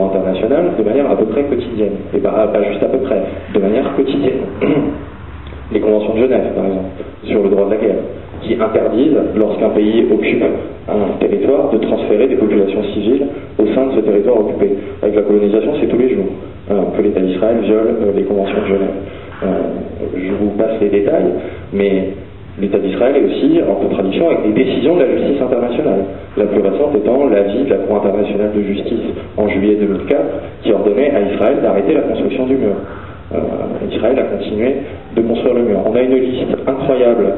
droit international de manière à peu près quotidienne, et pas juste à peu près, de manière quotidienne. Les conventions de Genève, par exemple, sur le droit de la guerre, qui interdisent, lorsqu'un pays occupe un territoire, de transférer des populations civiles au sein de ce territoire occupé. Avec la colonisation, c'est tous les jours que l'État d'Israël viole les conventions de Genève. Je vous passe les détails, mais l'État d'Israël est aussi en contradiction avec les décisions de la justice internationale. La plus récente étant l'avis de la Cour internationale de justice en juillet 2004, qui ordonnait à Israël d'arrêter la construction du mur. Israël a continué de construire le mur. On a une liste incroyable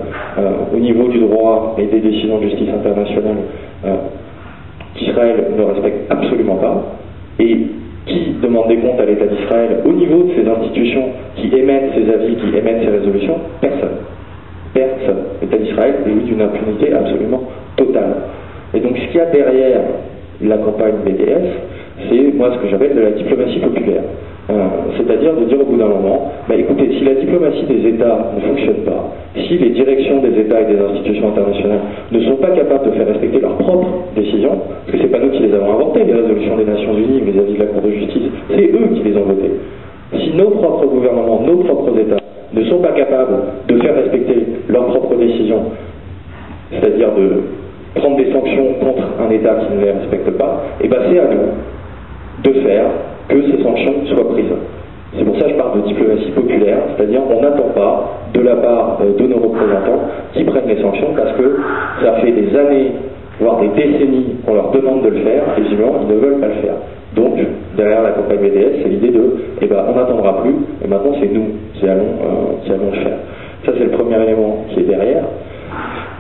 au niveau du droit et des décisions de justice internationale qu'Israël ne respecte absolument pas, et qui demande des comptes à l'État d'Israël au niveau de ces institutions qui émettent ces avis, qui émettent ces résolutions? Personne. Personne. L'État d'Israël jouit d'une impunité absolument totale. Et donc ce qu'il y a derrière la campagne BDS, c'est moi ce que j'appelle de la diplomatie populaire. C'est-à-dire de dire au bout d'un moment, écoutez, si la diplomatie des États ne fonctionne pas, si les directions des États et des institutions internationales ne sont pas capables de faire respecter leurs propres décisions, parce que c'est pas nous qui les avons inventées, les résolutions des Nations Unies, les avis de la Cour de justice, c'est eux qui les ont votées. Si nos propres gouvernements, nos propres États ne sont pas capables de faire respecter leurs propres décisions, c'est-à-dire de prendre des sanctions contre un État qui ne les respecte pas, et c'est à nous de faire que ces sanctions soient prises. C'est pour ça que je parle de diplomatie populaire, c'est-à-dire on n'attend pas de la part de nos représentants qui prennent les sanctions parce que ça fait des années, voire des décennies qu'on leur demande de le faire, et visiblement ils ne veulent pas le faire. Donc derrière la campagne BDS, c'est l'idée de on n'attendra plus, et maintenant c'est nous qui allons le faire. Ça c'est le premier élément qui est derrière.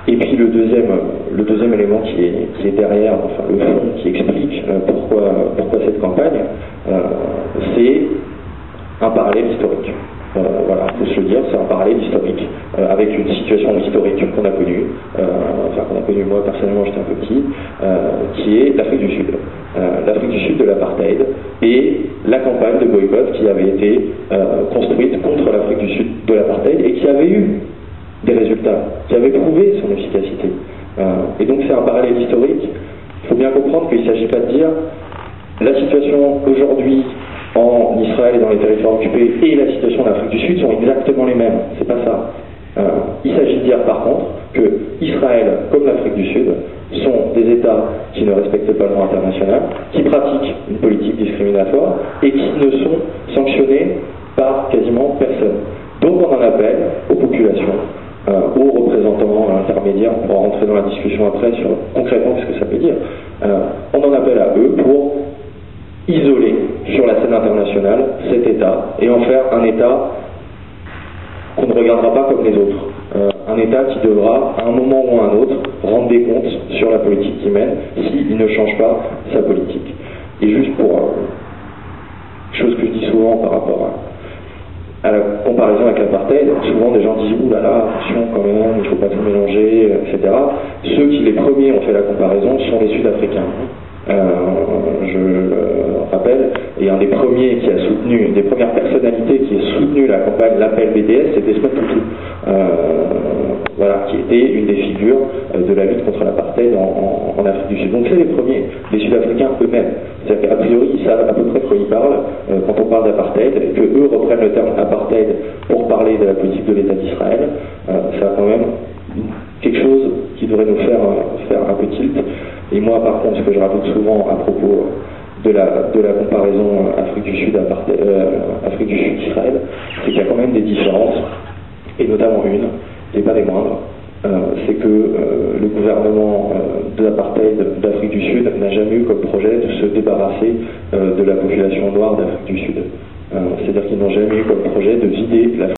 Et puis le deuxième élément qui est derrière, enfin le fond qui explique pourquoi cette campagne, c'est un parallèle historique. Voilà, il faut se le dire, c'est un parallèle historique, avec une situation historique qu'on a connue, moi personnellement j'étais un peu petit, qui est l'Afrique du Sud. L'Afrique du Sud de l'apartheid et la campagne de boycott qui avait été construite contre l'Afrique du Sud de l'apartheid et qui avait eu des résultats, qui avaient prouvé son efficacité. Et donc c'est un parallèle historique. Il faut bien comprendre qu'il ne s'agit pas de dire la situation aujourd'hui en Israël et dans les territoires occupés et la situation en Afrique du Sud sont exactement les mêmes. C'est pas ça. Il s'agit de dire par contre que Israël, comme l'Afrique du Sud, sont des États qui ne respectent pas le droit international, qui pratiquent une politique discriminatoire et qui ne sont sanctionnés par quasiment personne. Donc on en appelle aux populations, aux représentants intermédiaires, on pourra rentrer dans la discussion après sur concrètement ce que ça peut dire, on en appelle à eux pour isoler sur la scène internationale cet État et en faire un État qu'on ne regardera pas comme les autres. Un État qui devra, à un moment ou à un autre, rendre des comptes sur la politique qu'il mène s'il ne change pas sa politique. Et juste pour chose que je dis souvent par rapport à la comparaison avec l'apartheid, souvent des gens disent « Ouh là là, attention quand même, il ne faut pas tout mélanger, etc. » Ceux qui les premiers ont fait la comparaison sont les Sud-Africains. Je rappelle, et un des premiers qui a soutenu, une des premières personnalités qui a soutenu la campagne L'appel BDS, c'était Desmond Tutu, qui était une des figures de la lutte contre l'apartheid en Afrique du Sud. Donc c'est les premiers, les Sud-Africains eux-mêmes. C'est-à-dire qu'à priori, ils savent à peu près de quoi ils parlent quand on parle d'apartheid, et que eux reprennent le terme apartheid pour parler de la politique de l'État d'Israël. Ça a quand même quelque chose qui devrait nous faire un peu tilt. Et moi, par contre, ce que je rajoute souvent à propos de la comparaison Afrique du Sud Israël, c'est qu'il y a quand même des différences, et notamment une, et pas des moindres, c'est que le gouvernement de l'apartheid d'Afrique du Sud n'a jamais eu comme projet de se débarrasser de la population noire d'Afrique du Sud. C'est-à-dire qu'ils n'ont jamais eu comme projet de vider l'Afrique